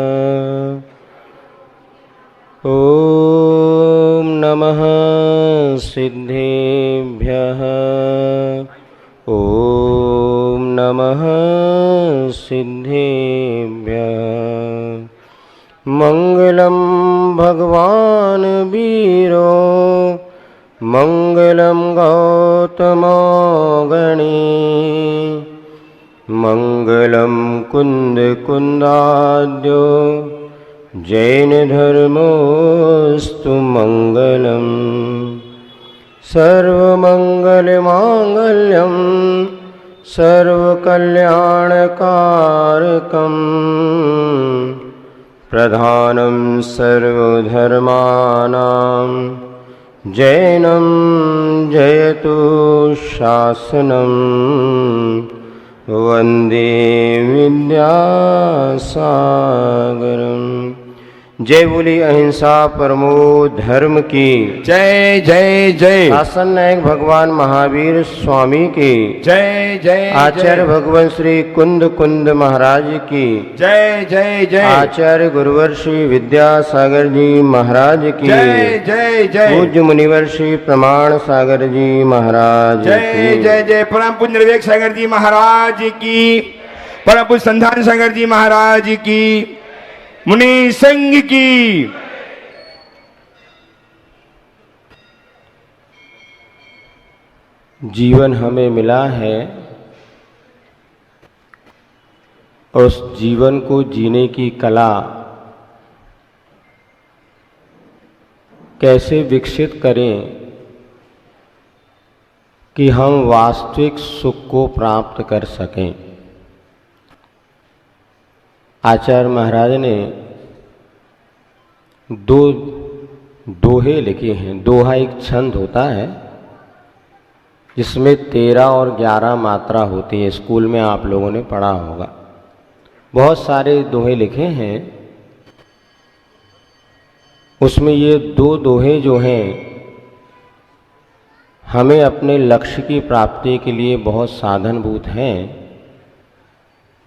ॐ नमः सिद्धेभ्यः। ॐ नमः सिद्धेभ्यः। मंगलम भगवान वीरो मंगलम गौतमो गणे मंगलम कुंद कुंदाद्यो जैन धर्मोस्तु मंगलम। सर्वमंगल मांगल्यम सर्वकल्याणकारकम प्रधानं सर्वधर्माणां जैनं जयतु शासनं वंदे विद्यासागरम्। जय बोली अहिंसा परमो धर्म की जय जय जय। शासन नायक भगवान महावीर स्वामी की जय जय। आचार्य भगवान श्री कुंद कुंद महाराज की जय जय जय। आचार्य गुरुवर श्री विद्यासागर जी महाराज की जय जय जय। पूज्य मुनिवर श्री प्रमाण सागर जी महाराज जय की जय जय। परम पूज्य विवेक सागर जी महाराज की, परम पूज्य संधान सागर जी महाराज की, मुनि संघ की। जीवन हमें मिला है और उस जीवन को जीने की कला कैसे विकसित करें कि हम वास्तविक सुख को प्राप्त कर सकें। आचार्य महाराज ने दो दोहे लिखे हैं। दोहा एक छंद होता है जिसमें 13 और 11 मात्रा होती है। स्कूल में आप लोगों ने पढ़ा होगा। बहुत सारे दोहे लिखे हैं। उसमें ये दो दोहे जो हैं हमें अपने लक्ष्य की प्राप्ति के लिए बहुत साधनभूत हैं।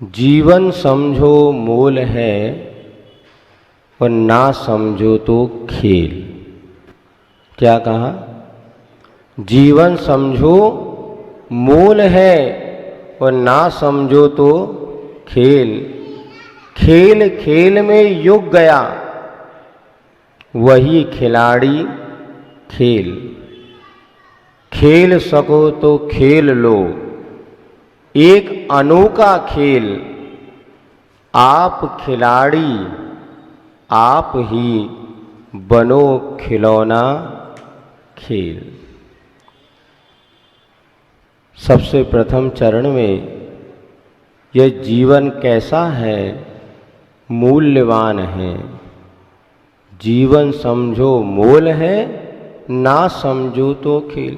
जीवन समझो मोल है और ना समझो तो खेल। क्या कहा? जीवन समझो मोल है और ना समझो तो खेल। खेल खेल में युग गया वही खिलाड़ी खेल। खेल सको तो खेल लो एक अनोखा खेल। आप खिलाड़ी आप ही बनो खिलौना खेल। सबसे प्रथम चरण में यह जीवन कैसा है, मूल्यवान है। जीवन समझो मोल है, ना समझो तो खेल।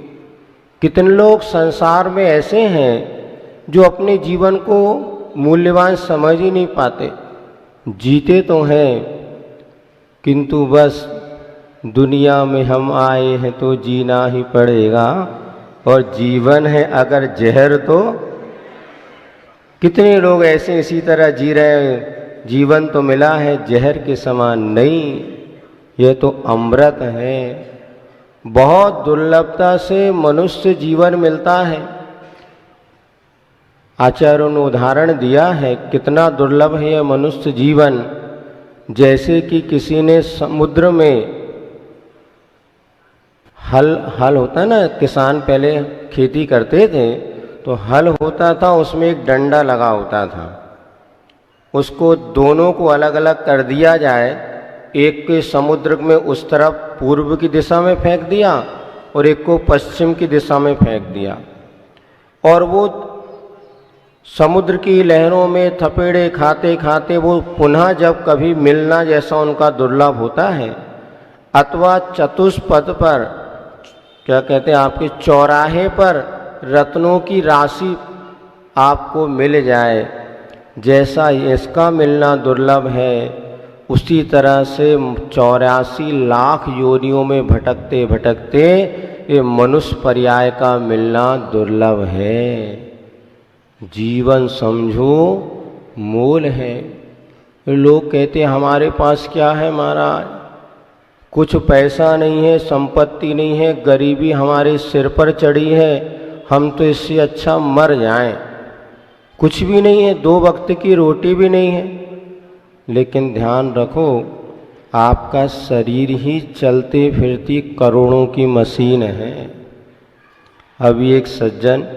कितने लोग संसार में ऐसे हैं जो अपने जीवन को मूल्यवान समझ ही नहीं पाते। जीते तो हैं किंतु बस दुनिया में हम आए हैं तो जीना ही पड़ेगा, और जीवन है अगर जहर तो। कितने लोग ऐसे इसी तरह जी रहे हैं। जीवन तो मिला है जहर के समान नहीं, यह तो अमृत है। बहुत दुर्लभता से मनुष्य जीवन मिलता है। आचार्यों ने उदाहरण दिया है कितना दुर्लभ है यह मनुष्य जीवन। जैसे कि किसी ने समुद्र में हल होता है ना, किसान पहले खेती करते थे तो हल होता था, उसमें एक डंडा लगा होता था। उसको दोनों को अलग अलग कर दिया जाए, एक के समुद्र में उस तरफ पूर्व की दिशा में फेंक दिया और एक को पश्चिम की दिशा में फेंक दिया, और वो समुद्र की लहरों में थपेड़े खाते खाते वो पुनः जब कभी मिलना जैसा उनका दुर्लभ होता है, अथवा चतुष्पथ पर क्या कहते हैं आपके चौराहे पर रत्नों की राशि आपको मिल जाए, जैसा इसका मिलना दुर्लभ है, उसी तरह से 84 लाख योनियों में भटकते भटकते ये मनुष्य पर्याय का मिलना दुर्लभ है। जीवन समझो मोल है। लोग कहते हमारे पास क्या है महाराज, कुछ पैसा नहीं है, संपत्ति नहीं है, गरीबी हमारे सिर पर चढ़ी है, हम तो इससे अच्छा मर जाएं। कुछ भी नहीं है, 2 वक्त की रोटी भी नहीं है। लेकिन ध्यान रखो, आपका शरीर ही चलती फिरती करोड़ों की मशीन है। अभी एक सज्जन,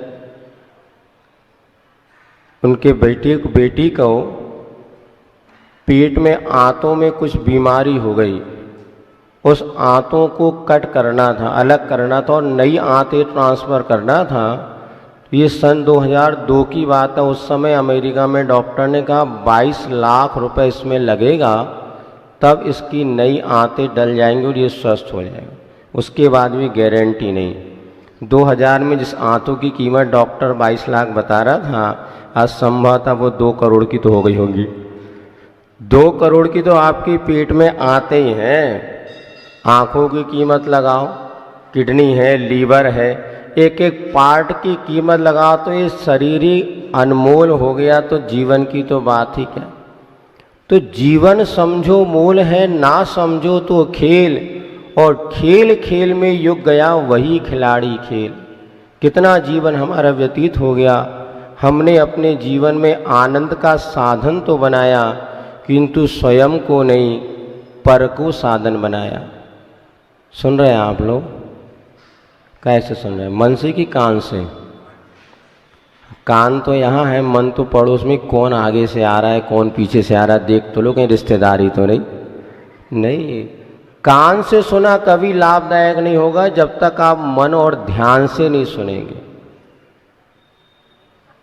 उनके बेटी को पेट में आंतों में कुछ बीमारी हो गई, उस आंतों को कट करना था, अलग करना था और नई आंतें ट्रांसफ़र करना था। ये सन 2002 की बात है। उस समय अमेरिका में डॉक्टर ने कहा 22 लाख रुपए इसमें लगेगा, तब इसकी नई आंतें डल जाएंगी और ये स्वस्थ हो जाएगा। उसके बाद भी गारंटी नहीं। 2000 में जिस आंतों की कीमत डॉक्टर 22 लाख बता रहा था, आज संभवतः वो 2 करोड़ की तो हो गई होंगी। 2 करोड़ की तो आपके पेट में आते ही हैं। आँखों की कीमत लगाओ, किडनी है, लीवर है, एक एक पार्ट की कीमत लगाओ तो ये शरीर ही अनमोल हो गया, तो जीवन की तो बात ही क्या। तो जीवन समझो मोल है, ना समझो तो खेल, और खेल खेल में युग गया वही खिलाड़ी खेल। कितना जीवन हमारा व्यतीत हो गया, हमने अपने जीवन में आनंद का साधन तो बनाया, किंतु स्वयं को नहीं, पर को साधन बनाया। सुन रहे हैं आप लोग? कैसे सुन रहे हैं? मन से कि कान से? कान तो यहाँ है, मन तो पड़ोस में, कौन आगे से आ रहा है, कौन पीछे से आ रहा है, देख तो लो, कहीं रिश्तेदारी तो नहीं। कान से सुना कभी लाभदायक नहीं होगा जब तक आप मन और ध्यान से नहीं सुनेंगे।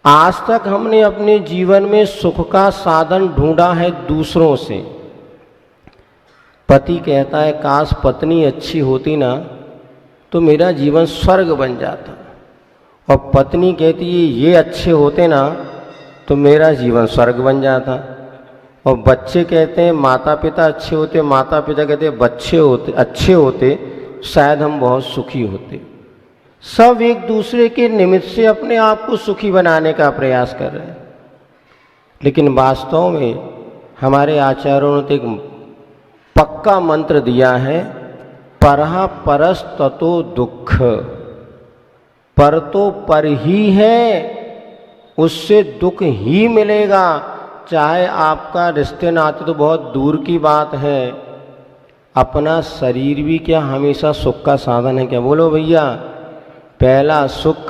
आज तक हमने अपने जीवन में सुख का साधन ढूंढा है दूसरों से। पति कहता है काश पत्नी अच्छी होती ना तो मेरा जीवन स्वर्ग बन जाता, और पत्नी कहती है ये अच्छे होते ना तो मेरा जीवन स्वर्ग बन जाता। और बच्चे कहते हैं माता पिता अच्छे होते, माता पिता कहते हैं बच्चे होते अच्छे होते शायद हम बहुत सुखी होते। सब एक दूसरे के निमित्त से अपने आप को सुखी बनाने का प्रयास कर रहे हैं, लेकिन वास्तव में हमारे आचार्यों ने एक पक्का मंत्र दिया है, परहा परस ततो दुख। पर तो पर ही है, उससे दुख ही मिलेगा। चाहे आपका रिश्ते नाते तो बहुत दूर की बात है, अपना शरीर भी क्या हमेशा सुख का साधन है क्या? बोलो भैया, पहला सुख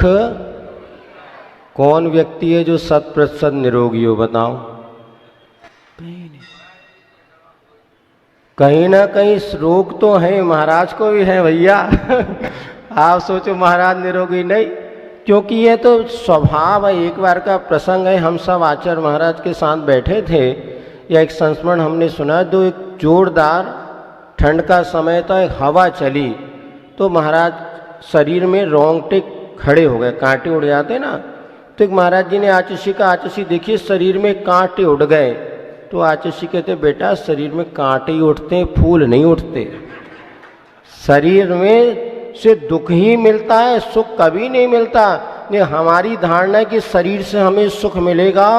कौन व्यक्ति है जो 100% निरोगी हो? बताओ। कहीं ना कहीं रोग तो है, महाराज को भी है भैया। आप सोचो महाराज निरोगी नहीं, क्योंकि ये तो स्वभाव है। एक बार का प्रसंग है, हम सब आचार्य महाराज के साथ बैठे थे, या एक संस्मरण हमने सुना, जो एक जोरदार ठंड का समय था, एक हवा चली तो महाराज शरीर में रोंगटे खड़े हो गए, कांटे उड़ जाते ना। तो एक महाराज जी ने आचर्य का, आचर्य देखिए शरीर में कांटे उड़ गए। तो आचर्य कहते बेटा शरीर में कांटे ही उठते हैं, फूल नहीं उठते। शरीर में से दुख ही मिलता है, सुख कभी नहीं मिलता। ये हमारी धारणा है कि शरीर से हमें सुख मिलेगा,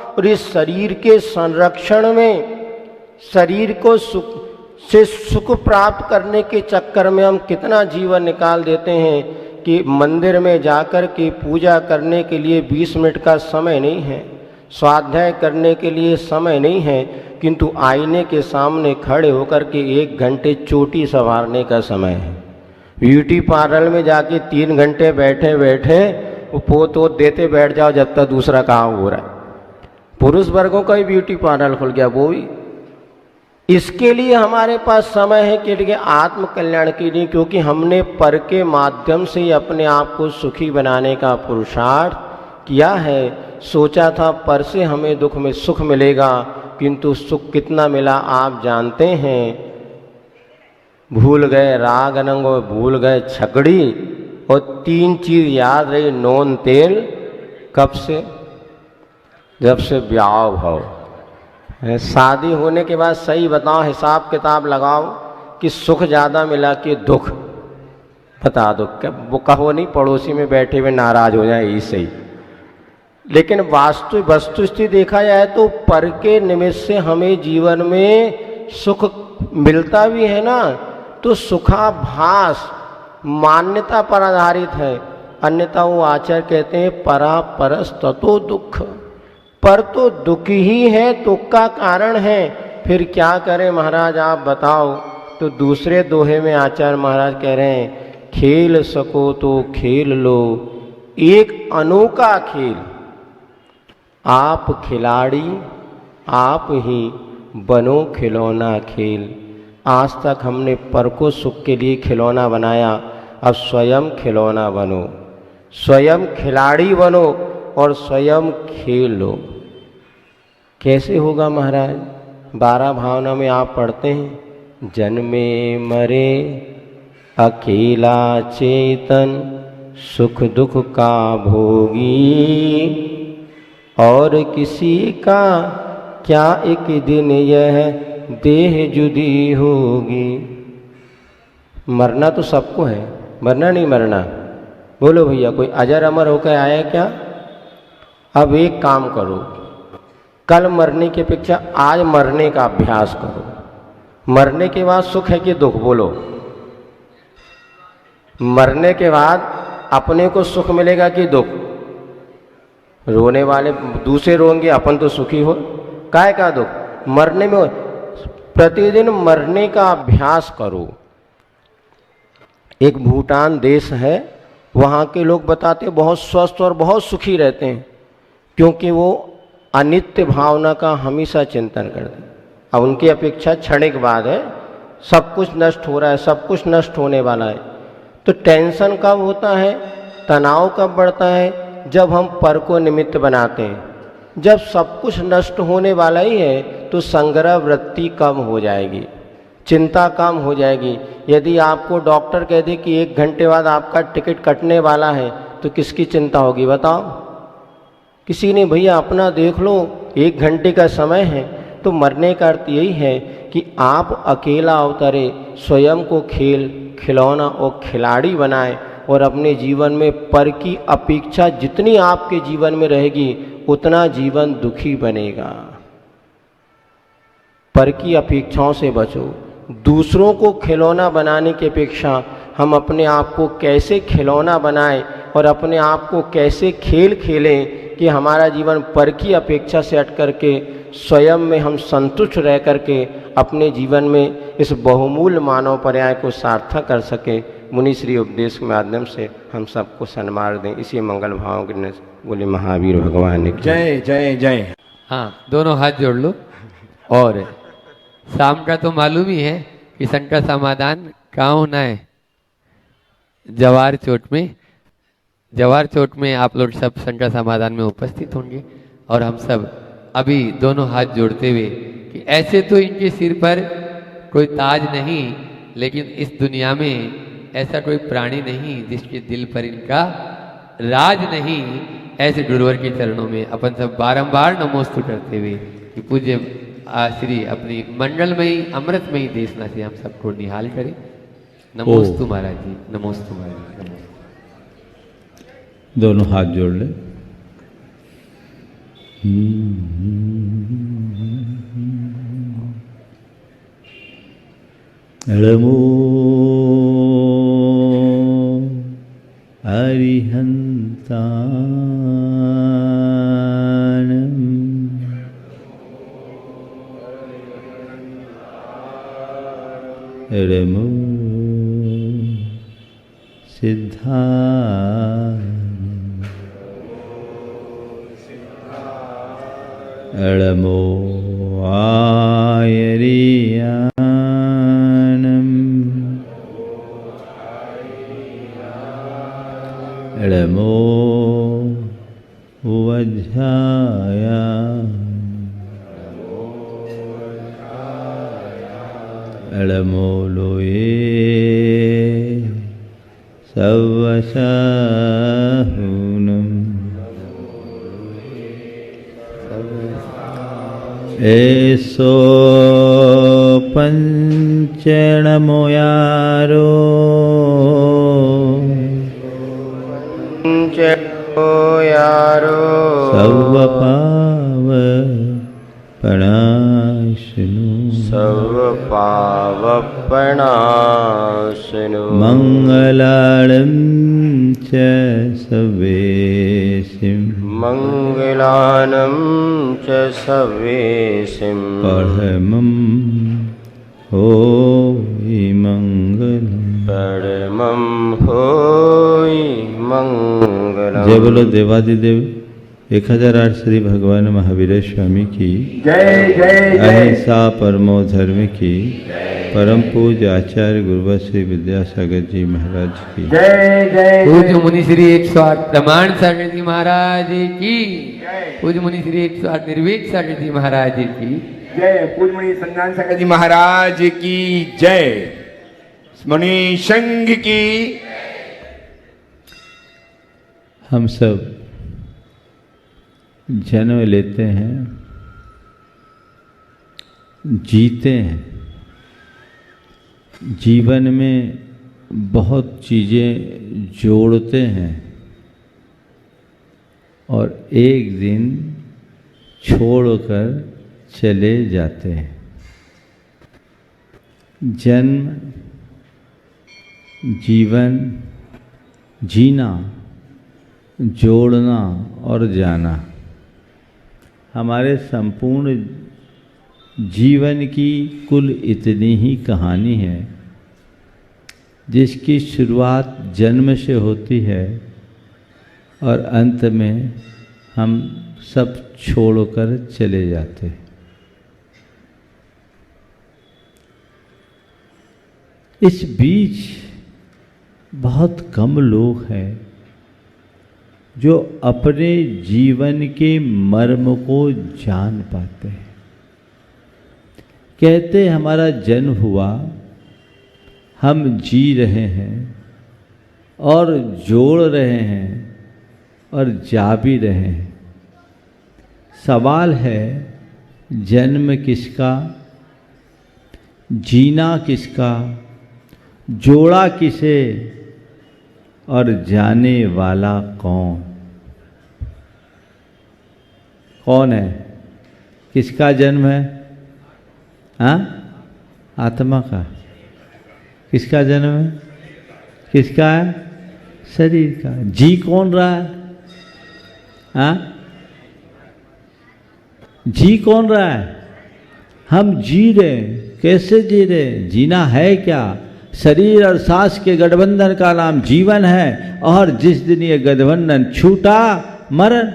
और इस शरीर के संरक्षण में, शरीर को सुख प्राप्त करने के चक्कर में हम कितना जीवन निकाल देते हैं कि मंदिर में जाकर के पूजा करने के लिए 20 मिनट का समय नहीं है, स्वाध्याय करने के लिए समय नहीं है, किंतु आईने के सामने खड़े होकर के 1 घंटे चोटी संवारने का समय है। ब्यूटी पार्लर में जाके 3 घंटे बैठे बैठे वो पोत वोत देते बैठ जाओ जब तक दूसरा काम हो रहा है। पुरुष वर्गों का ही ब्यूटी पार्लर खुल गया, वो भी इसके लिए हमारे पास समय है कि आत्म कल्याण के लिए, क्योंकि हमने पर के माध्यम से ही अपने आप को सुखी बनाने का पुरुषार्थ किया है। सोचा था पर से हमें दुख में सुख मिलेगा, किंतु सुख कितना मिला आप जानते हैं। भूल गए राग अनंग, भूल गए छकड़ी, और 3 चीज याद रही, नोन तेल। कब से? जब से ब्याह भाव। शादी होने के बाद सही बताओ, हिसाब किताब लगाओ कि सुख ज़्यादा मिला कि दुख? बता दो। क्या वो कहो नहीं पड़ोसी में बैठे हुए नाराज हो जाए, यही सही। लेकिन वस्तुस्थिति देखा जाए तो पर के निमित्त से हमें जीवन में सुख मिलता भी है ना, तो सुखाभास मान्यता पर आधारित है। अन्यथा वो आचार्य कहते हैं परा परस ततो दुख, पर तो दुख ही है, दुख का कारण है। फिर क्या करें महाराज आप बताओ। तो दूसरे दोहे में आचार्य महाराज कह रहे हैं खेल सको तो खेल लो एक अनोखा खेल, आप खिलाड़ी आप ही बनो खिलौना खेल। आज तक हमने पर को सुख के लिए खिलौना बनाया, अब स्वयं खिलौना बनो, स्वयं खिलाड़ी बनो और स्वयं खेल लो। कैसे होगा महाराज? 12 भावना में आप पढ़ते हैं जन्मे मरे अकेला चेतन सुख दुख का भोगी, और किसी का क्या एक दिन यह देह जुदी होगी। मरना तो सबको है, मरना नहीं मरना? बोलो भैया, कोई अजर अमर होकर आया क्या? अब एक काम करो, कल मरने की अपेक्षा आज मरने का अभ्यास करो। मरने के बाद सुख है कि दुख? बोलो। मरने के बाद अपने को सुख मिलेगा कि दुख? रोने वाले दूसरे रोएंगे, अपन तो सुखी हो, काय का दुख? मरने में प्रतिदिन मरने का अभ्यास करो। एक भूटान देश है, वहाँ के लोग बताते बहुत स्वस्थ और बहुत सुखी रहते हैं, क्योंकि वो अनित्य भावना का हमेशा चिंतन करते हैं। अब उनकी अपेक्षा क्षणिक बाद है, सब कुछ नष्ट हो रहा है, सब कुछ नष्ट होने वाला है। तो टेंशन कब होता है, तनाव कब बढ़ता है? जब हम पर को निमित्त बनाते हैं। जब सब कुछ नष्ट होने वाला ही है तो संग्रह वृत्ति कम हो जाएगी, चिंता कम हो जाएगी। यदि आपको डॉक्टर कह दे कि 1 घंटे बाद आपका टिकट कटने वाला है तो किसकी चिंता होगी बताओ? किसी ने। भैया अपना देख लो, 1 घंटे का समय है। तो मरने का अर्थ यही है कि आप अकेला अवतरे, स्वयं को खेल खिलौना और खिलाड़ी बनाए, और अपने जीवन में पर की अपेक्षा जितनी आपके जीवन में रहेगी उतना जीवन दुखी बनेगा। पर की अपेक्षाओं से बचो। दूसरों को खिलौना बनाने की अपेक्षा हम अपने आप को कैसे खिलौना बनाएं और अपने आप को कैसे खेल खेलें कि हमारा जीवन पर की अपेक्षा से हट करके स्वयं में हम संतुष्ट रह करके अपने जीवन में इस बहुमूल्य मानव पर्याय को सार्थक कर सके। मुनि श्री उपदेश के माध्यम से हम सबको सन्मार्ग दें। इसी मंगल भाव के बोले महावीर भगवान की जय जय जय। हाँ, दोनों हाथ जोड़ लो। और शाम का तो मालूम ही है कि शंकर समाधान कहाँ होना है, जवार चोट में। जवार चोट में आप लोग सब शंकर समाधान में उपस्थित होंगे। और हम सब अभी दोनों हाथ जोड़ते हुए कि ऐसे तो इनके सिर पर कोई ताज नहीं, लेकिन इस दुनिया में ऐसा कोई प्राणी नहीं जिसके दिल पर इनका राज नहीं। ऐसे गुरुवर के चरणों में अपन सब बारंबार नमोस्तु करते हुए कि पूज्य श्री अपनी मंगलमयी अमृतमयी देशना से हम सबको निहाल करें। नमोस्तु महाराज जी, नमोस्तु महाराज जी, नमोस्तु। दोनों हाथ जोड़ ले। नमो अरिहंताणं नमो सिद्धारणं नमो आयर्याणं नमो वज्रायां नमो लोये सवसाहुनं एसो पंचनमो यारो यारो सर्वपावपणाशनु मंगलालं च सवेसिं मंगलानं च सवेसिं परमं होई मंगलम्। परमं होई मंगलम्। जय बोलो देवादिदेव 1008 श्री भगवान महावीर स्वामी की जय जय जय। अहिंसा परमो धर्म की परम पूज्य आचार्य गुरुवर श्री विद्यासागर जी महाराज की जय जय पूज्य मुनि श्री 108 प्रमाण सागर जी महाराज की। पूज्य मुनि श्री 108 निर्वेद सागर जी महाराज की जय। पूज्य मुनि संधान सागर जी महाराज की जय। मुनि संघ की। हम सब जन्म लेते हैं, जीते हैं, जीवन में बहुत चीज़ें जोड़ते हैं और एक दिन छोड़कर चले जाते हैं। जन्म, जीवन, जीना, जोड़ना और जाना हमारे संपूर्ण जीवन की कुल इतनी ही कहानी है, जिसकी शुरुआत जन्म से होती है और अंत में हम सब छोड़कर चले जाते हैं। इस बीच बहुत कम लोग हैं जो अपने जीवन के मर्म को जान पाते हैं। कहते हमारा जन्म हुआ, हम जी रहे हैं और जोड़ रहे हैं और जा भी रहे हैं। सवाल है, जन्म किसका, जीना किसका, जोड़ा किसे और जाने वाला कौन? कौन है? किसका जन्म है? हाँ, आत्मा का। किसका जन्म है? किसका है? शरीर का। जी कौन रहा है? हाँ, जी कौन रहा है? हम जी रहे। कैसे जी रहे? जीना है क्या? शरीर और सांस के गठबंधन का नाम जीवन है, और जिस दिन ये गठबंधन छूटा, मरण।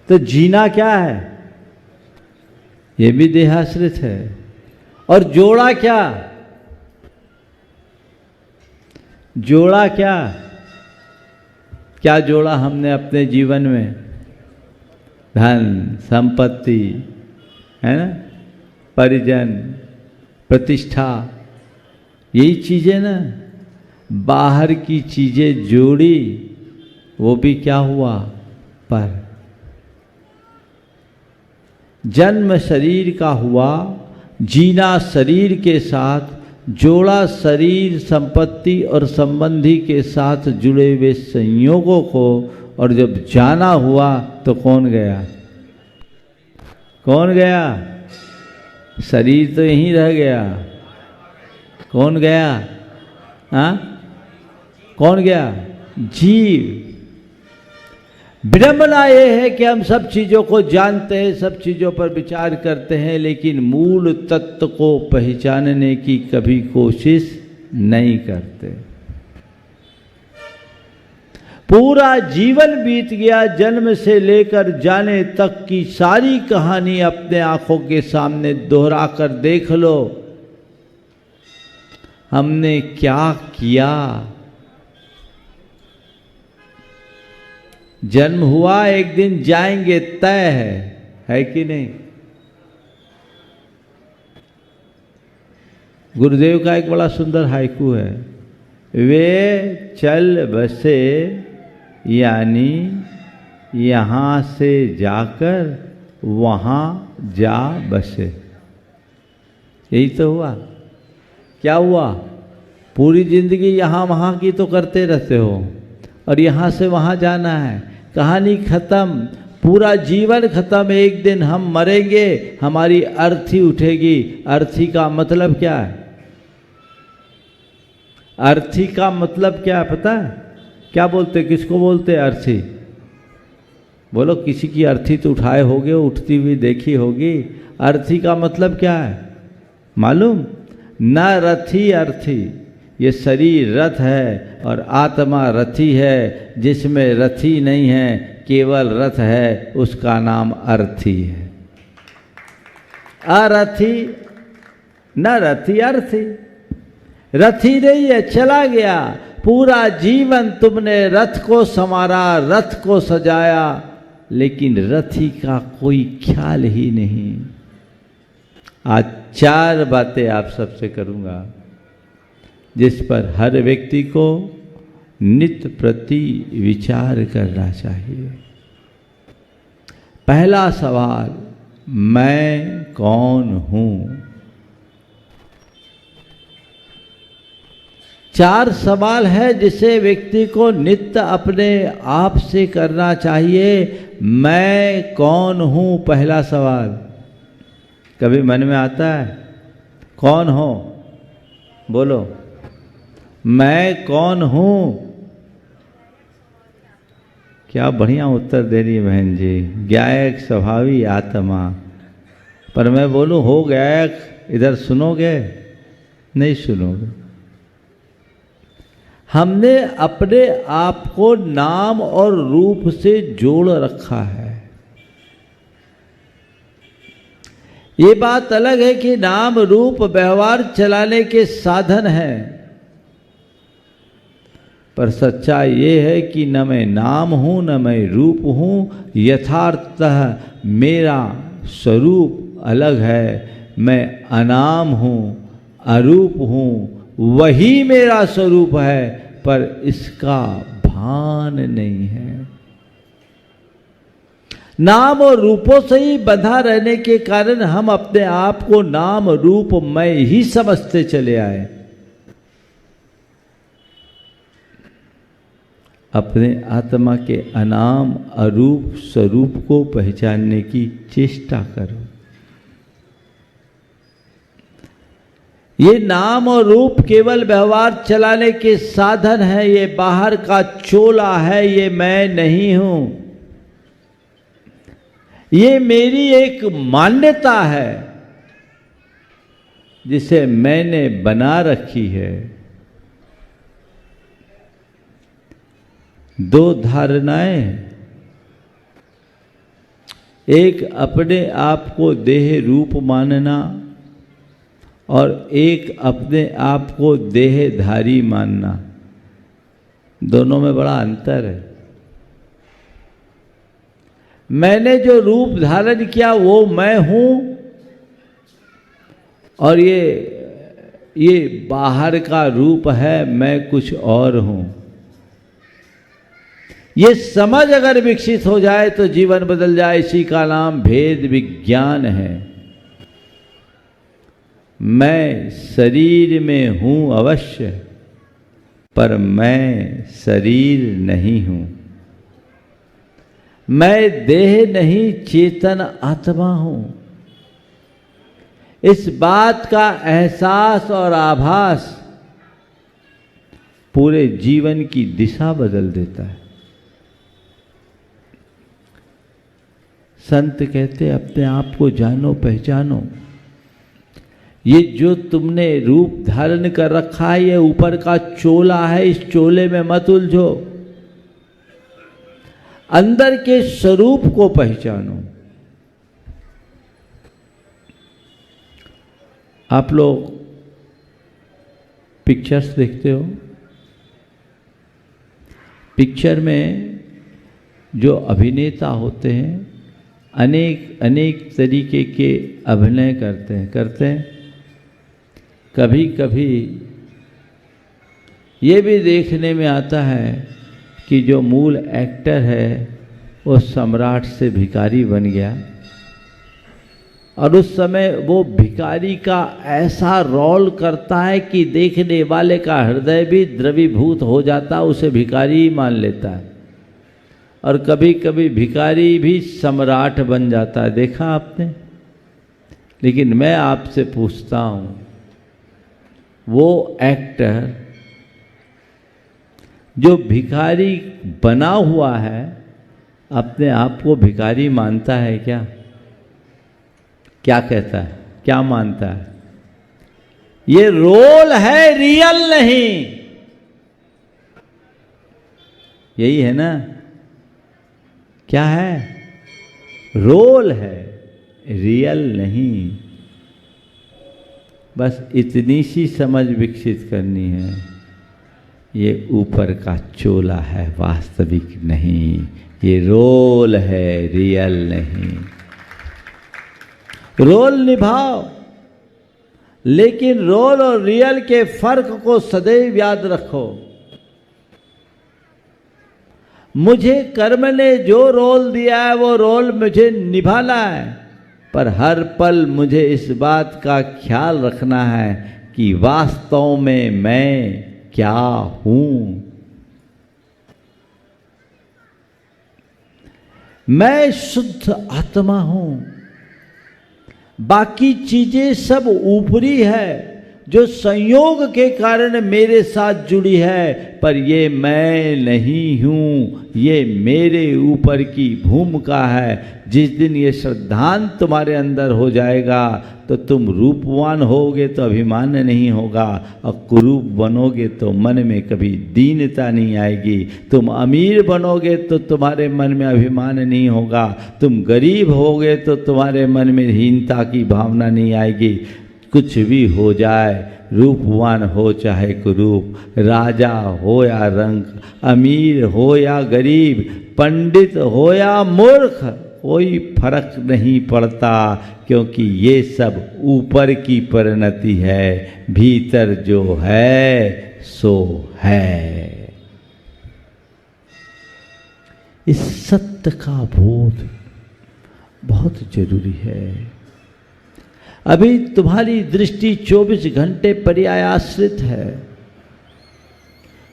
तो जीना क्या है? ये भी देहाश्रित है। और जोड़ा क्या? जोड़ा क्या? क्या जोड़ा हमने अपने जीवन में? धन, संपत्ति, है ना, परिजन, प्रतिष्ठा, यही चीजें ना। बाहर की चीजें जोड़ी, वो भी क्या हुआ? पर। जन्म शरीर का हुआ, जीना शरीर के साथ, जोड़ा शरीर, संपत्ति और संबंधी के साथ जुड़े हुए संयोगों को, और जब जाना हुआ तो कौन गया? कौन गया? शरीर तो यहीं रह गया। कौन गया? हाँ, कौन गया? जीव। विडंबना ये है कि हम सब चीज़ों को जानते हैं, सब चीज़ों पर विचार करते हैं, लेकिन मूल तत्व को पहचानने की कभी कोशिश नहीं करते। पूरा जीवन बीत गया, जन्म से लेकर जाने तक की सारी कहानी अपने आंखों के सामने दोहरा कर देख लो। हमने क्या किया? जन्म हुआ, एक दिन जाएंगे, तय है कि नहीं? गुरुदेव का एक बड़ा सुंदर हाइकू है, वे चल बसे यानी यहाँ से जाकर वहाँ जा बसे। यही तो हुआ। क्या हुआ? पूरी जिंदगी यहाँ वहाँ की तो करते रहते हो, और यहाँ से वहाँ जाना है। कहानी खत्म, पूरा जीवन खत्म, एक दिन हम मरेंगे, हमारी अर्थी उठेगी। अर्थी का मतलब क्या है? अर्थी का मतलब क्या है पता है? क्या बोलते, किसको बोलते अर्थी? बोलो, किसी की अर्थी तो उठाए होगे, उठती हुई देखी होगी। अर्थी का मतलब क्या है मालूम? न रथी अर्थी, ये शरीर रथ है और आत्मा रथी है। जिसमें रथी नहीं है, केवल रथ है, उसका नाम अर्थी है। अरथी न रथी अर्थी, रथी नहीं है, चला गया। पूरा जीवन तुमने रथ को संवारा, रथ को सजाया, लेकिन रथी का कोई ख्याल ही नहीं। आज 4 बातें आप सबसे करूंगा जिस पर हर व्यक्ति को नित्य प्रति विचार करना चाहिए। पहला सवाल, मैं कौन हूं? 4 सवाल है जिसे व्यक्ति को नित्य अपने आप से करना चाहिए। मैं कौन हूं, पहला सवाल। कभी मन में आता है कौन हो? बोलो, मैं कौन हूं? क्या बढ़िया उत्तर दे रही है बहन जी। गायक स्वभावी आत्मा। पर मैं बोलूं हो गायक, इधर सुनोगे? नहीं सुनोगे। हमने अपने आप को नाम और रूप से जोड़ रखा है। ये बात अलग है कि नाम रूप व्यवहार चलाने के साधन हैं, पर सच्चाई ये है कि न मैं नाम हूं न मैं रूप हूं। यथार्थतः मेरा स्वरूप अलग है। मैं अनाम हूं, अरूप हूं, वही मेरा स्वरूप है, पर इसका भान नहीं है। नाम और रूपों से ही बंधा रहने के कारण हम अपने आप को नाम रूप में ही समझते चले आए। अपने आत्मा के अनाम अरूप स्वरूप को पहचानने की चेष्टा करो। ये नाम और रूप केवल व्यवहार चलाने के साधन है, ये बाहर का चोला है, ये मैं नहीं हूं। ये मेरी एक मान्यता है जिसे मैंने बना रखी है। 2 धारणाएं, एक अपने आप को देह रूप मानना और एक अपने आप को देहधारी मानना। दोनों में बड़ा अंतर है। मैंने जो रूप धारण किया वो मैं हूं, और ये बाहर का रूप है, मैं कुछ और हूं। ये समझ अगर विकसित हो जाए तो जीवन बदल जाए। इसी का नाम भेद विज्ञान है। मैं शरीर में हूं अवश्य, पर मैं शरीर नहीं हूं। मैं देह नहीं, चेतन आत्मा हूं। इस बात का एहसास और आभास पूरे जीवन की दिशा बदल देता है। संत कहते अपने आप को जानो, पहचानो। ये जो तुमने रूप धारण कर रखा है, ये ऊपर का चोला है, इस चोले में मत उलझो। अंदर के स्वरूप को पहचानो। आप लोग पिक्चर्स देखते हो, पिक्चर में जो अभिनेता होते हैं अनेक अनेक तरीके के अभिनय करते हैं। कभी कभी ये भी देखने में आता है कि जो मूल एक्टर है वो सम्राट से भिखारी बन गया, और उस समय वो भिखारी का ऐसा रोल करता है कि देखने वाले का हृदय भी द्रवीभूत हो जाता, उसे भिखारी ही मान लेता है। और कभी कभी भिखारी भी सम्राट बन जाता है, देखा आपने। लेकिन मैं आपसे पूछता हूं, वो एक्टर जो भिखारी बना हुआ है अपने आप को भिखारी मानता है क्या? क्या कहता है, क्या मानता है? ये रोल है, रियल नहीं। यही है ना, क्या है? रोल है, रियल नहीं। बस इतनी सी समझ विकसित करनी है। ये ऊपर का चोला है, वास्तविक नहीं। ये रोल है, रियल नहीं। रोल निभाओ, लेकिन रोल और रियल के फर्क को सदैव याद रखो। मुझे कर्म ने जो रोल दिया है वो रोल मुझे निभाना है, पर हर पल मुझे इस बात का ख्याल रखना है कि वास्तव में मैं क्या हूं। मैं शुद्ध आत्मा हूं, बाकी चीजें सब ऊपरी है जो संयोग के कारण मेरे साथ जुड़ी है, पर ये मैं नहीं हूं, ये मेरे ऊपर की भूमिका है। जिस दिन ये श्रद्धांत तुम्हारे अंदर हो जाएगा तो तुम रूपवान होगे तो अभिमान नहीं होगा, और कुरूप बनोगे तो मन में कभी दीनता नहीं आएगी। तुम अमीर बनोगे तो तुम्हारे मन में अभिमान नहीं होगा, तुम गरीब होगे तो तुम्हारे मन में हीनता की भावना नहीं आएगी। कुछ भी हो जाए, रूपवान हो चाहे कुरूप, राजा हो या रंक, अमीर हो या गरीब, पंडित हो या मूर्ख, कोई फर्क नहीं पड़ता, क्योंकि ये सब ऊपर की परिणति है। भीतर जो है सो है। इस सत्य का बोध बहुत जरूरी है। अभी तुम्हारी दृष्टि 24 घंटे पर्यायाश्रित है।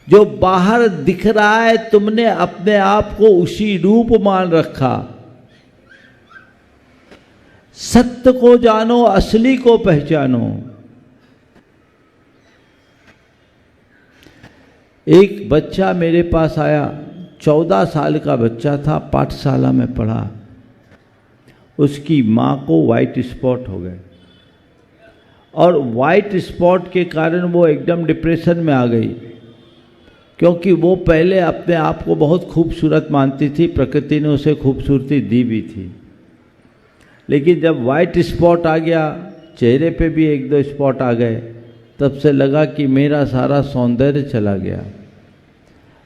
जो बाहर दिख रहा है तुमने अपने आप को उसी रूप मान रखा। सत्य को जानो, असली को पहचानो। एक बच्चा मेरे पास आया, 14 साल का बच्चा था, पाठशाला में पढ़ा। उसकी मां को व्हाइट स्पॉट हो गए और वाइट स्पॉट के कारण वो एकदम डिप्रेशन में आ गई, क्योंकि वो पहले अपने आप को बहुत खूबसूरत मानती थी, प्रकृति ने उसे खूबसूरती दी भी थी। लेकिन जब वाइट स्पॉट आ गया, चेहरे पे भी 1-2 स्पॉट आ गए, तब से लगा कि मेरा सारा सौंदर्य चला गया।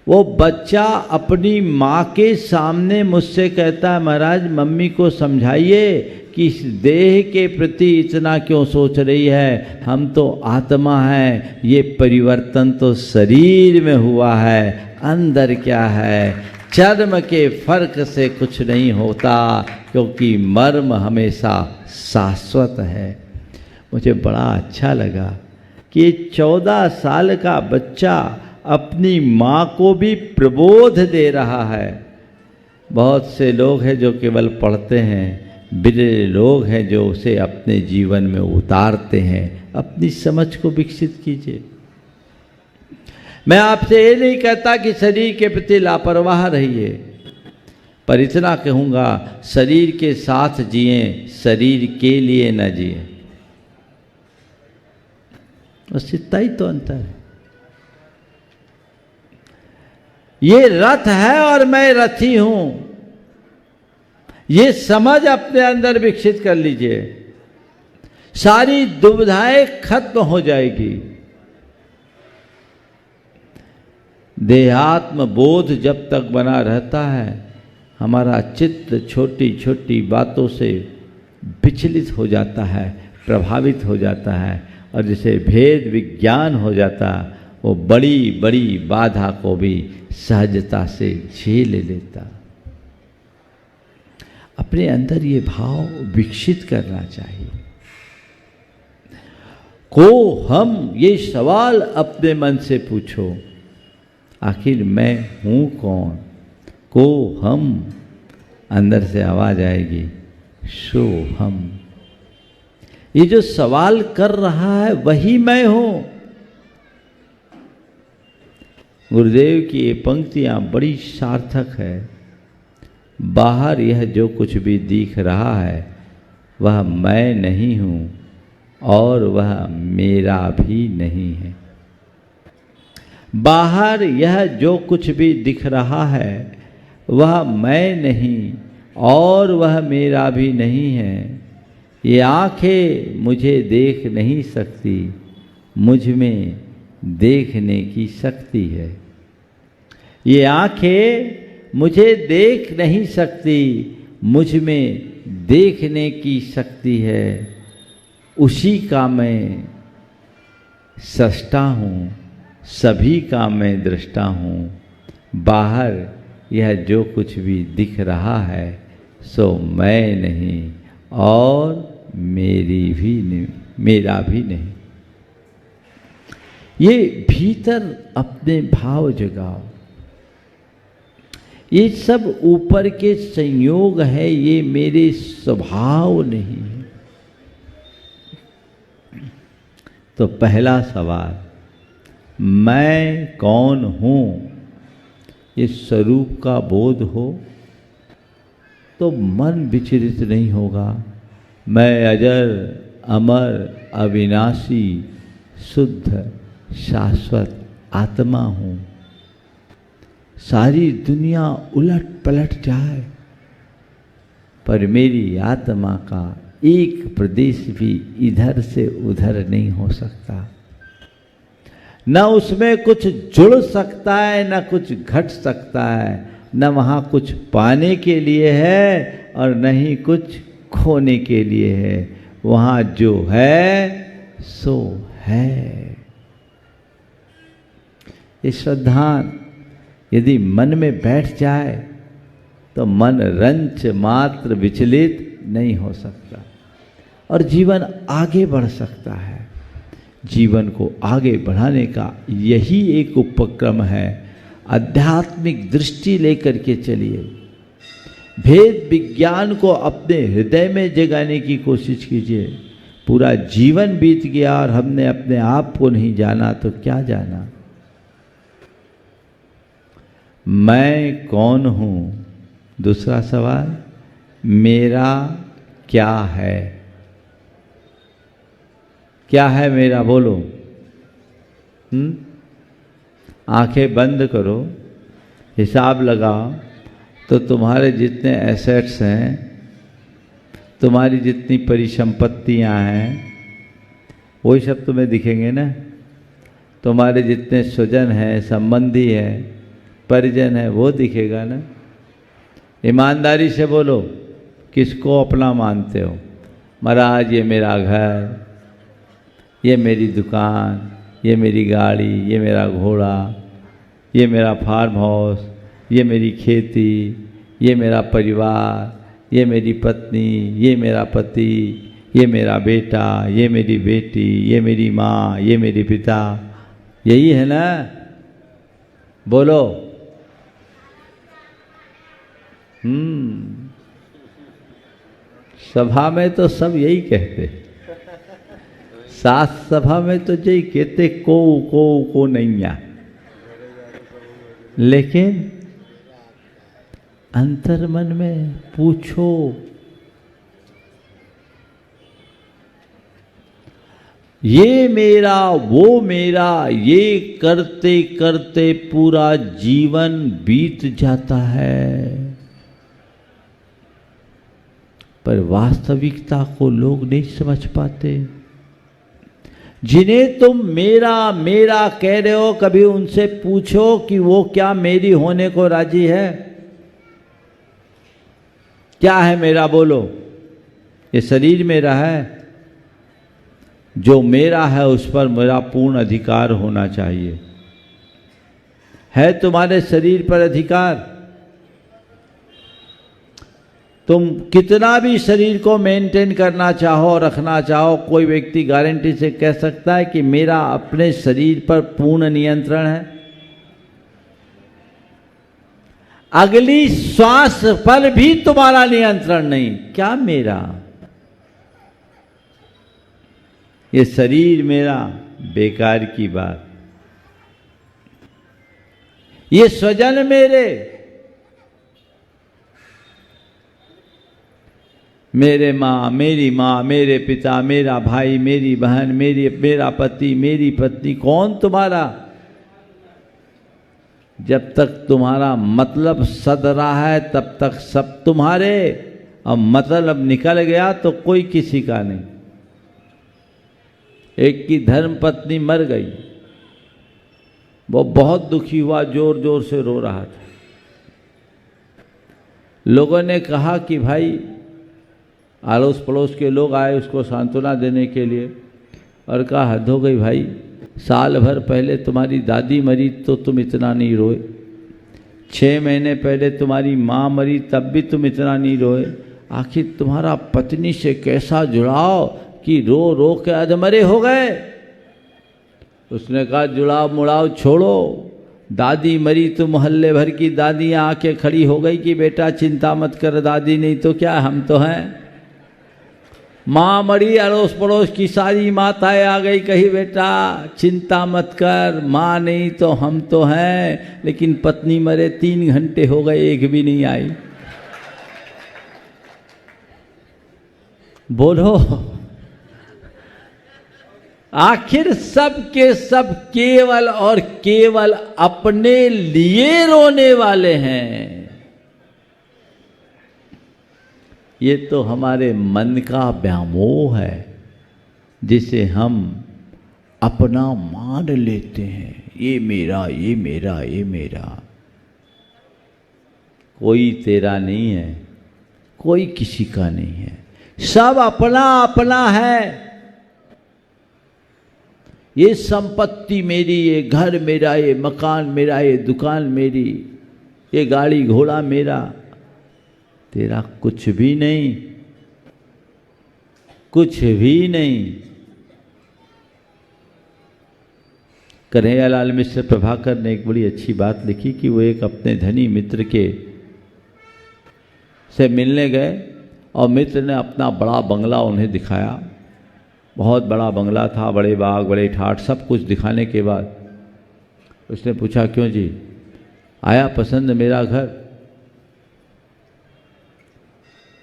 वो बच्चा अपनी माँ के सामने मुझसे कहता है, महाराज मम्मी को समझाइए कि इस देह के प्रति इतना क्यों सोच रही है, हम तो आत्मा हैं, ये परिवर्तन तो शरीर में हुआ है, अंदर क्या है। चर्म के फर्क से कुछ नहीं होता, क्योंकि मर्म हमेशा शाश्वत है। मुझे बड़ा अच्छा लगा कि 14 साल का बच्चा अपनी माँ को भी प्रबोध दे रहा है। बहुत से लोग हैं जो केवल पढ़ते हैं, बिरले लोग हैं जो उसे अपने जीवन में उतारते हैं। अपनी समझ को विकसित कीजिए। मैं आपसे ये नहीं कहता कि शरीर के प्रति लापरवाह रहिए, पर इतना कहूँगा, शरीर के साथ जिए, शरीर के लिए न जिए। बस इतना ही तो अंतर है। ये रथ है और मैं रथी हूं, ये समझ अपने अंदर विकसित कर लीजिए, सारी दुविधाएं खत्म हो जाएगी। देहात्म बोध जब तक बना रहता है, हमारा चित्त छोटी छोटी बातों से विचलित हो जाता है, प्रभावित हो जाता है, और जिसे भेद विज्ञान हो जाता, वो बड़ी बड़ी बाधा को भी सहजता से झेल लेता। अपने अंदर ये भाव विकसित करना चाहिए। को हम ये सवाल अपने मन से पूछो, आखिर मैं हूं कौन? को हम, अंदर से आवाज आएगी सो हम। ये जो सवाल कर रहा है वही मैं हूं। गुरुदेव की ये पंक्तियां बड़ी सार्थक है। बाहर यह जो कुछ भी दिख रहा है वह मैं नहीं हूं और वह मेरा भी नहीं है। बाहर यह जो कुछ भी दिख रहा है वह मैं नहीं और वह मेरा भी नहीं है। ये आंखें मुझे देख नहीं सकती, मुझ में देखने की शक्ति है। ये आंखें मुझे देख नहीं सकती, मुझ में देखने की शक्ति है। उसी का मैं सृष्टा हूँ, सभी का मैं दृष्टा हूँ। बाहर यह जो कुछ भी दिख रहा है सो मैं नहीं और मेरा भी नहीं। ये भीतर अपने भाव जगाओ। ये सब ऊपर के संयोग है, ये मेरे स्वभाव नहीं है। तो पहला सवाल, मैं कौन हूं, ये स्वरूप का बोध हो तो मन विचलित नहीं होगा। मैं अजर अमर अविनाशी शुद्ध शाश्वत आत्मा हूँ। सारी दुनिया उलट पलट जाए पर मेरी आत्मा का एक प्रदेश भी इधर से उधर नहीं हो सकता। न उसमें कुछ जुड़ सकता है, न कुछ घट सकता है, न वहाँ कुछ पाने के लिए है और न ही कुछ खोने के लिए है। वहाँ जो है सो है। ये श्रद्धान यदि मन में बैठ जाए तो मन रंच मात्र विचलित नहीं हो सकता और जीवन आगे बढ़ सकता है। जीवन को आगे बढ़ाने का यही एक उपक्रम है। आध्यात्मिक दृष्टि लेकर के चलिए। भेद विज्ञान को अपने हृदय में जगाने की कोशिश कीजिए। पूरा जीवन बीत गया और हमने अपने आप को नहीं जाना तो क्या जाना। मैं कौन हूँ? दूसरा सवाल, मेरा क्या है? क्या है मेरा? बोलो। आंखें बंद करो, हिसाब लगाओ तो तुम्हारे जितने एसेट्स हैं, तुम्हारी जितनी परिसंपत्तियां हैं, वही सब तुम्हें दिखेंगे ना। तुम्हारे जितने स्वजन हैं, संबंधी हैं, परिजन है, वो दिखेगा ना। ईमानदारी से बोलो, किसको अपना मानते हो? महाराज ये मेरा घर, ये मेरी दुकान, ये मेरी गाड़ी, ये मेरा घोड़ा, ये मेरा फार्म हाउस, ये मेरी खेती, ये मेरा परिवार, ये मेरी पत्नी, ये मेरा पति, ये मेरा बेटा, ये मेरी बेटी, ये मेरी माँ, ये मेरे पिता, यही है ना? बोलो। सभा में तो सब यही कहते, साथ सभा में तो यही कहते को नैया, लेकिन अंतर मन में पूछो, ये मेरा वो मेरा, ये करते करते पूरा जीवन बीत जाता है। पर वास्तविकता को लोग नहीं समझ पाते। जिन्हें तुम मेरा मेरा कह रहे हो, कभी उनसे पूछो कि वो क्या मेरी होने को राजी है? क्या है मेरा? बोलो। ये शरीर मेरा है, जो मेरा है उस पर मेरा पूर्ण अधिकार होना चाहिए। है तुम्हारे शरीर पर अधिकार? तुम कितना भी शरीर को मेंटेन करना चाहो, रखना चाहो, कोई व्यक्ति गारंटी से कह सकता है कि मेरा अपने शरीर पर पूर्ण नियंत्रण है? अगली श्वास पर भी तुम्हारा नियंत्रण नहीं, क्या मेरा? ये शरीर मेरा, बेकार की बात। ये स्वजन मेरे, मेरे माँ, मेरी माँ, मेरे पिता, मेरा भाई, मेरी बहन, मेरा पति, मेरी पत्नी, कौन तुम्हारा? जब तक तुम्हारा मतलब सद रहा है तब तक सब तुम्हारे, अब मतलब निकल गया तो कोई किसी का नहीं। एक की धर्म पत्नी मर गई, वो बहुत दुखी हुआ, जोर जोर से रो रहा था। लोगों ने कहा कि भाई, आड़ोस पड़ोस के लोग आए उसको सांत्वना देने के लिए, और कहा हद हो गई भाई, साल भर पहले तुम्हारी दादी मरी तो तुम इतना नहीं रोए, 6 महीने पहले तुम्हारी माँ मरी तब भी तुम इतना नहीं रोए, आखिर तुम्हारा पत्नी से कैसा जुड़ाव कि रो रो के अधमरे हो गए? उसने कहा जुड़ाव मुड़ाव छोड़ो, दादी मरी तो मोहल्ले भर की दादियाँ आके खड़ी हो गई कि बेटा चिंता मत कर, दादी नहीं तो क्या, हम तो हैं। माँ मरी, अड़ोस पड़ोस की सारी माताएं आ गई, कही बेटा चिंता मत कर, माँ नहीं तो हम तो हैं। लेकिन पत्नी मरे 3 घंटे हो गए, एक भी नहीं आई। बोलो, आखिर सब के सब केवल और केवल अपने लिए रोने वाले हैं। ये तो हमारे मन का व्यामोह है, जिसे हम अपना मान लेते हैं, ये मेरा, ये मेरा, ये मेरा। कोई तेरा नहीं है, कोई किसी का नहीं है, सब अपना अपना है। ये संपत्ति मेरी, ये घर मेरा, ये मकान मेरा, ये दुकान मेरी, ये गाड़ी घोड़ा मेरा, तेरा कुछ भी नहीं, कुछ भी नहीं। कन्हैयालाल मिश्र प्रभाकर ने एक बड़ी अच्छी बात लिखी कि वो एक अपने धनी मित्र के से मिलने गए और मित्र ने अपना बड़ा बंगला उन्हें दिखाया। बहुत बड़ा बंगला था, बड़े बाग, बड़े ठाट, सब कुछ दिखाने के बाद उसने पूछा, क्यों जी, आया पसंद मेरा घर?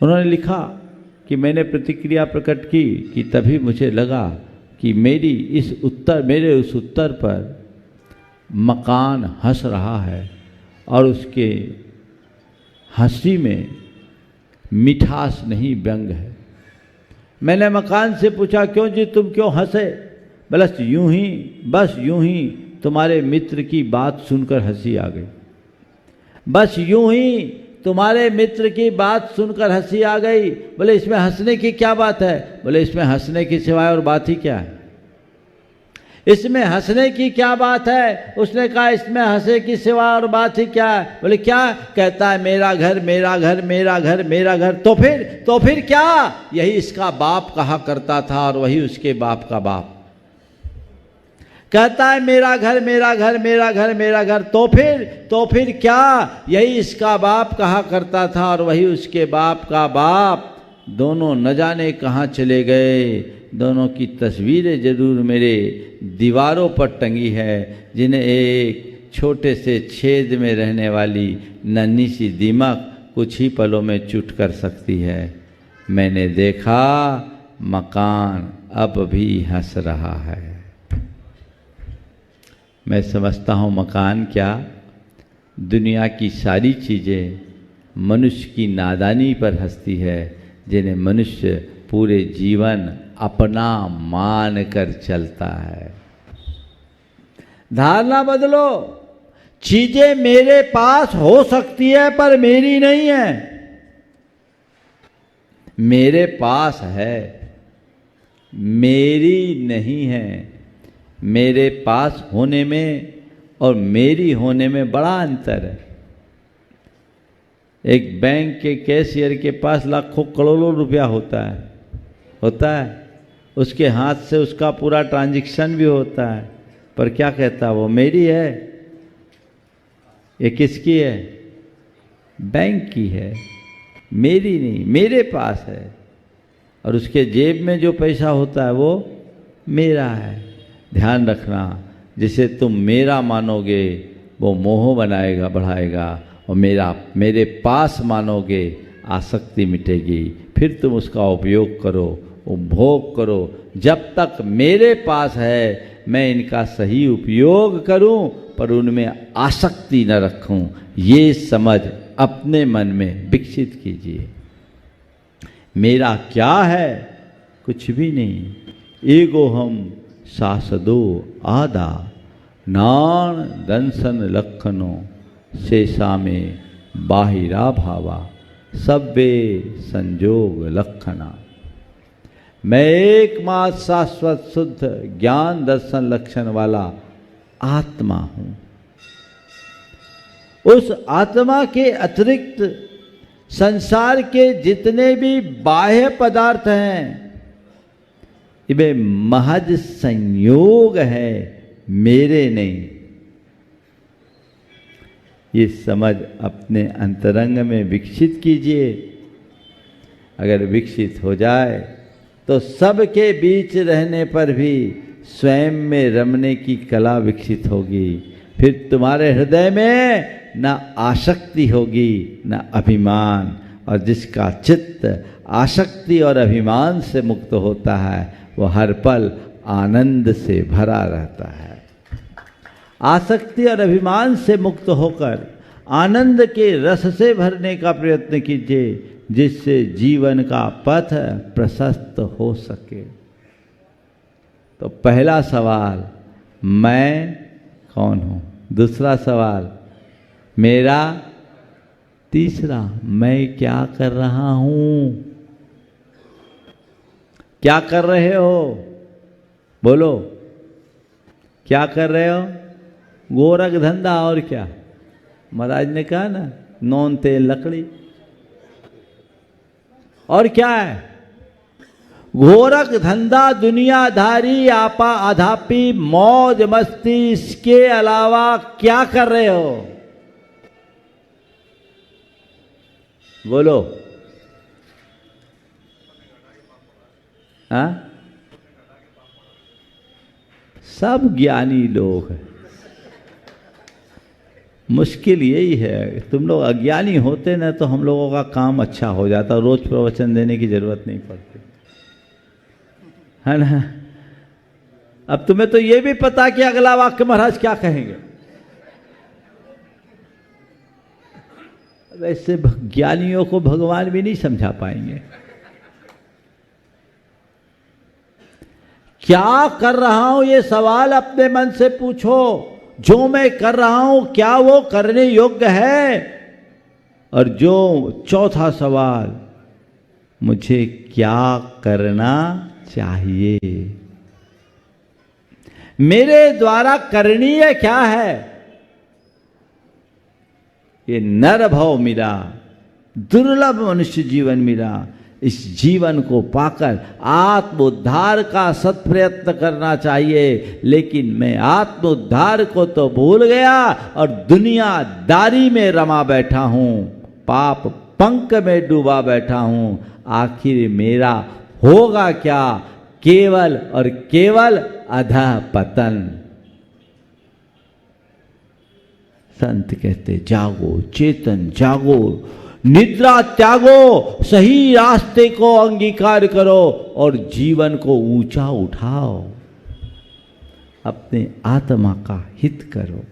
उन्होंने लिखा कि मैंने प्रतिक्रिया प्रकट की कि तभी मुझे लगा कि मेरे उस उत्तर पर मकान हंस रहा है और उसके हंसी में मिठास नहीं, व्यंग है। मैंने मकान से पूछा, क्यों जी तुम क्यों हंसे? बस यूं ही तुम्हारे मित्र की बात सुनकर हंसी आ गई। बस यूं ही तुम्हारे मित्र की बात सुनकर हंसी आ गई। बोले इसमें हंसने की क्या बात है? बोले इसमें हंसने की सिवाय और बात ही क्या है? इसमें हंसने की क्या बात है? उसने कहा इसमें हंसे की सिवा और बात ही क्या है? बोले क्या? कहता है मेरा घर, मेरा घर, मेरा घर, मेरा घर। तो फिर क्या? यही इसका बाप कहा करता था और वही उसके बाप का बाप। कहता है मेरा घर, मेरा घर, मेरा घर, मेरा घर। तो फिर क्या? यही इसका बाप कहा करता था और वही उसके बाप का बाप। दोनों न जाने कहाँ चले गए। दोनों की तस्वीरें जरूर मेरे दीवारों पर टंगी है, जिन्हें एक छोटे से छेद में रहने वाली नन्ही सी दीमक कुछ ही पलों में चुट कर सकती है। मैंने देखा मकान अब भी हंस रहा है। मैं समझता हूँ मकान क्या, दुनिया की सारी चीज़ें मनुष्य की नादानी पर हंसती है, जिन्हें मनुष्य पूरे जीवन अपना मान कर चलता है। धारणा बदलो। चीजें मेरे पास हो सकती है पर मेरी नहीं है। मेरे पास है, मेरी नहीं है। मेरे पास होने में और मेरी होने में बड़ा अंतर है। एक बैंक के कैशियर के पास लाखों करोड़ों रुपया होता है, उसके हाथ से उसका पूरा ट्रांजैक्शन भी होता है, पर क्या कहता है वो? मेरी है। ये किसकी है? बैंक की है, मेरी नहीं, मेरे पास है। और उसके जेब में जो पैसा होता है वो मेरा है। ध्यान रखना, जिसे तुम मेरा मानोगे वो मोह बनाएगा, बढ़ाएगा, और मेरे पास मानोगे आसक्ति मिटेगी। फिर तुम उसका उपयोग करो, उपभोग करो। जब तक मेरे पास है मैं इनका सही उपयोग करूं, पर उनमें आसक्ति न रखूं, ये समझ अपने मन में विकसित कीजिए। मेरा क्या है? कुछ भी नहीं। एगो हम सासदो आदा, नाण दंसन लखनो शेषा में बाहिरा भावा, सब्बे संजोग लक्षणा। मैं एकमात्र शाश्वत शुद्ध ज्ञान दर्शन लक्षण वाला आत्मा हूं। उस आत्मा के अतिरिक्त संसार के जितने भी बाह्य पदार्थ हैं वे महज संयोग है, मेरे नहीं। ये समझ अपने अंतरंग में विकसित कीजिए। अगर विकसित हो जाए तो सबके बीच रहने पर भी स्वयं में रमने की कला विकसित होगी। फिर तुम्हारे हृदय में न आसक्ति होगी न अभिमान, और जिसका चित्त आसक्ति और अभिमान से मुक्त होता है वह हर पल आनंद से भरा रहता है। आसक्ति और अभिमान से मुक्त होकर आनंद के रस से भरने का प्रयत्न कीजिए, जिससे जीवन का पथ प्रशस्त हो सके। तो पहला सवाल, मैं कौन हूं? दूसरा सवाल, मेरा। तीसरा, मैं क्या कर रहा हूं? क्या कर रहे हो? बोलो, क्या कर रहे हो? गोरख धंधा और क्या? महाराज ने कहा ना, नॉन तेल लकड़ी। और क्या है? गोरख धंधा, दुनियादारी, आपा आधापी, मौज मस्ती, इसके अलावा क्या कर रहे हो? बोलो। हाँ, सब ज्ञानी लोग हैं। मुश्किल यही है, तुम लोग अज्ञानी होते ना तो हम लोगों का काम अच्छा हो जाता, रोज प्रवचन देने की जरूरत नहीं पड़ती, है ना। अब तुम्हें तो ये भी पता कि अगला वाक्य महाराज क्या कहेंगे। वैसे ज्ञानियों को भगवान भी नहीं समझा पाएंगे। क्या कर रहा हूं ये सवाल अपने मन से पूछो। जो मैं कर रहा हूं क्या वो करने योग्य है? और जो चौथा सवाल, मुझे क्या करना चाहिए? मेरे द्वारा करणीय क्या है? ये नर भव मिला, दुर्लभ मनुष्य जीवन मिला। इस जीवन को पाकर आत्मोद्धार का सत्प्रयत्न करना चाहिए। लेकिन मैं आत्मोद्धार को तो भूल गया और दुनियादारी में रमा बैठा हूं, पाप पंक में डूबा बैठा हूं। आखिर मेरा होगा क्या? केवल और केवल अधः पतन। संत कहते जागो, चेतन जागो, निद्रा त्यागो, सही रास्ते को अंगीकार करो और जीवन को ऊंचा उठाओ। अपने आत्मा का हित करो।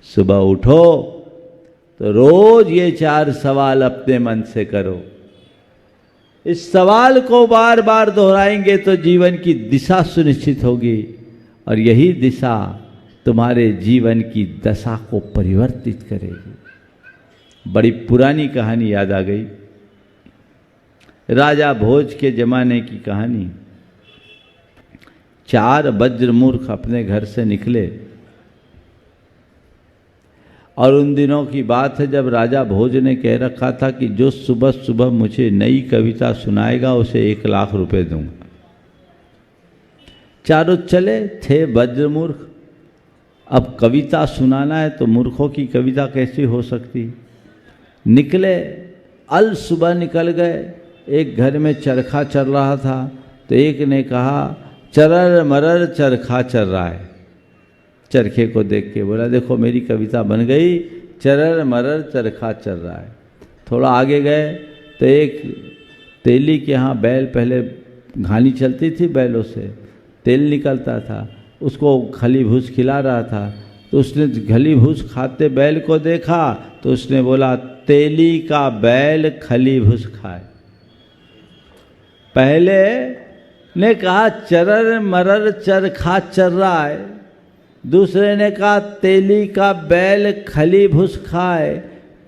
सुबह उठो तो रोज ये 4 सवाल अपने मन से करो। इस सवाल को बार बार दोहराएंगे तो जीवन की दिशा सुनिश्चित होगी, और यही दिशा तुम्हारे जीवन की दशा को परिवर्तित करेगी। बड़ी पुरानी कहानी याद आ गई, राजा भोज के जमाने की कहानी। 4 वज्रमूर्ख अपने घर से निकले, और उन दिनों की बात है जब राजा भोज ने कह रखा था कि जो सुबह सुबह मुझे नई कविता सुनाएगा उसे 1 लाख रुपए दूंगा। चारों चले थे वज्रमूर्ख। अब कविता सुनाना है तो मूर्खों की कविता कैसी हो सकती? निकले, अल सुबह निकल गए। एक घर में चरखा चल रहा था, तो एक ने कहा चरर मरर चरखा चल रहा है। चरखे को देख के बोला देखो मेरी कविता बन गई, चरर मरर चरखा चल रहा है। थोड़ा आगे गए तो एक तेली के यहाँ बैल, पहले घानी चलती थी, बैलों से तेल निकलता था, उसको खली भूस खिला रहा था। तो उसने खली भूस खाते बैल को देखा तो उसने बोला तेली का बैल खली भूस खाए। पहले ने कहा चरर मरर चरखा चल रहा है, दूसरे ने कहा तेली का बैल खली भूस खाए।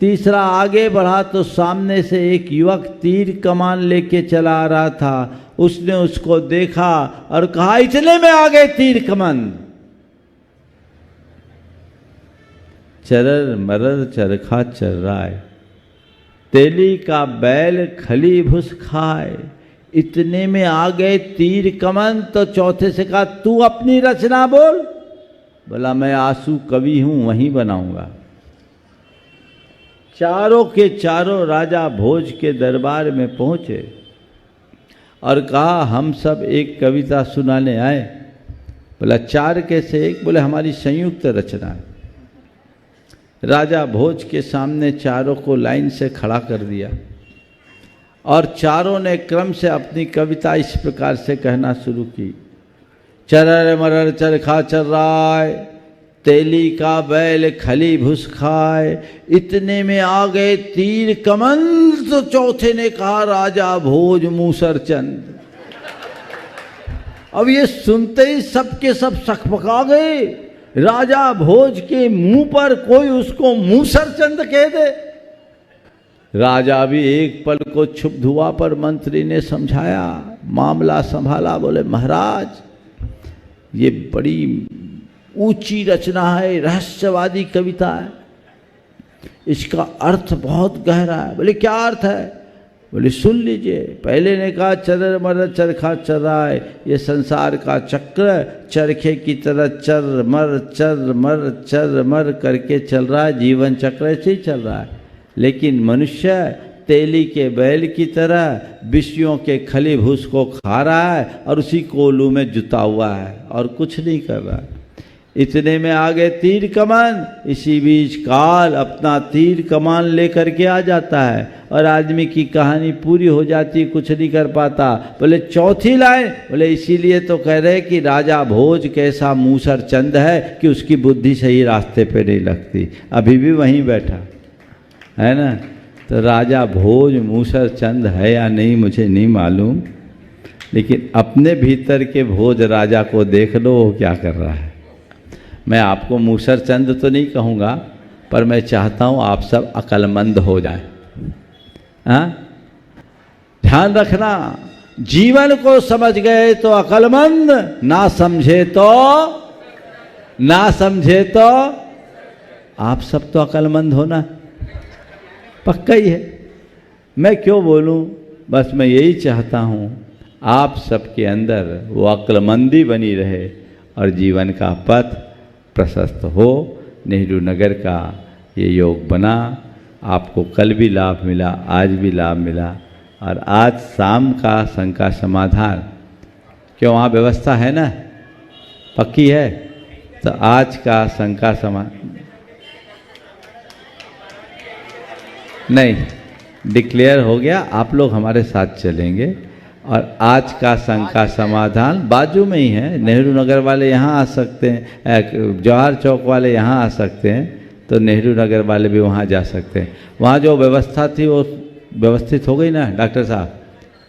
तीसरा आगे बढ़ा तो सामने से एक युवक तीर कमान लेके चला आ रहा था। उसने उसको देखा और कहा इतने में आ गए तीर कमान। चरर मरर चरखा चल रहा है, तेली का बैल खली भूस खाए, इतने में आ गए तीर कमन। तो चौथे से कहा तू अपनी रचना बोल। बोला मैं आंसू कवि हूं, वहीं बनाऊंगा। चारों के चारों राजा भोज के दरबार में पहुंचे और कहा हम सब एक कविता सुनाने आए। बोला चार कैसे एक? बोले हमारी संयुक्त रचना है। राजा भोज के सामने चारों को लाइन से खड़ा कर दिया और चारों ने क्रम से अपनी कविता इस प्रकार से कहना शुरू की। चरर मरर चरखा चल रहा है, तेली का बैल खली भूस खाए, इतने में आ गए तीर कमन। तो चौथे ने कहा राजा भोज मूसर चंद। अब ये सुनते ही सबके सब सकपका गए। राजा भोज के मुंह पर कोई उसको मूसर चंद कह दे। राजा भी एक पल को क्षुब्ध हुआ, पर मंत्री ने समझाया, मामला संभाला। बोले महाराज ये बड़ी ऊंची रचना है, रहस्यवादी कविता है, इसका अर्थ बहुत गहरा है। बोले क्या अर्थ है? बोले सुन लीजिए। पहले ने कहा चरर मरर चरखा चल रहा है, ये संसार का चक्र चरखे की तरह चर मर करके चल रहा है, जीवन चक्र ऐसे ही चल रहा है। लेकिन मनुष्य तेली के बैल की तरह विषयों के खली भूस को खा रहा है और उसी कोलू में जुता हुआ है और कुछ नहीं कर रहा है। इतने में आगे तीर कमान। इसी बीच काल अपना तीर कमान लेकर के आ जाता है और आदमी की कहानी पूरी हो जाती, कुछ नहीं कर पाता। बोले चौथी लाइन, बोले इसीलिए तो कह रहे कि राजा भोज कैसा मूसर चंद है कि उसकी बुद्धि सही रास्ते पे नहीं लगती। अभी भी वहीं बैठा है ना। तो राजा भोज मूसर चंद है या नहीं मुझे नहीं मालूम, लेकिन अपने भीतर के भोज राजा को देख लो वो क्या कर रहा है। मैं आपको मूसर चंद तो नहीं कहूँगा, पर मैं चाहता हूँ आप सब अक्लमंद हो जाए। हाँ, ध्यान रखना, जीवन को समझ गए तो अक्लमंद, ना समझे तो आप सब तो अक्लमंद होना पक्का ही है। मैं क्यों बोलूं, बस मैं यही चाहता हूं आप सबके अंदर वो अक्लमंदी बनी रहे और जीवन का पथ प्रशस्त हो। नेहरू नगर का ये योग बना, आपको कल भी लाभ मिला, आज भी लाभ मिला, और आज शाम का शंका समाधान, क्यों वहाँ व्यवस्था है ना, पक्की है, तो आज का शंका समाधान नहीं डिक्लेयर हो गया। आप लोग हमारे साथ चलेंगे और आज का शंका समाधान बाजू में ही है। नेहरू नगर वाले यहाँ आ सकते हैं, जवाहर चौक वाले यहाँ आ सकते हैं, तो नेहरू नगर वाले भी वहाँ जा सकते हैं। वहाँ जो व्यवस्था थी वो व्यवस्थित हो गई ना डॉक्टर साहब,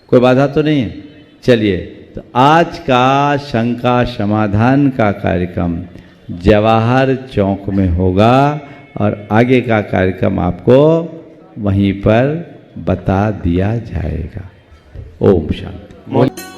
कोई बाधा तो नहीं है। चलिए, तो आज का शंका समाधान का कार्यक्रम जवाहर चौक में होगा और आगे का कार्यक्रम आपको वहीं पर बता दिया जाएगा। ओम शांति।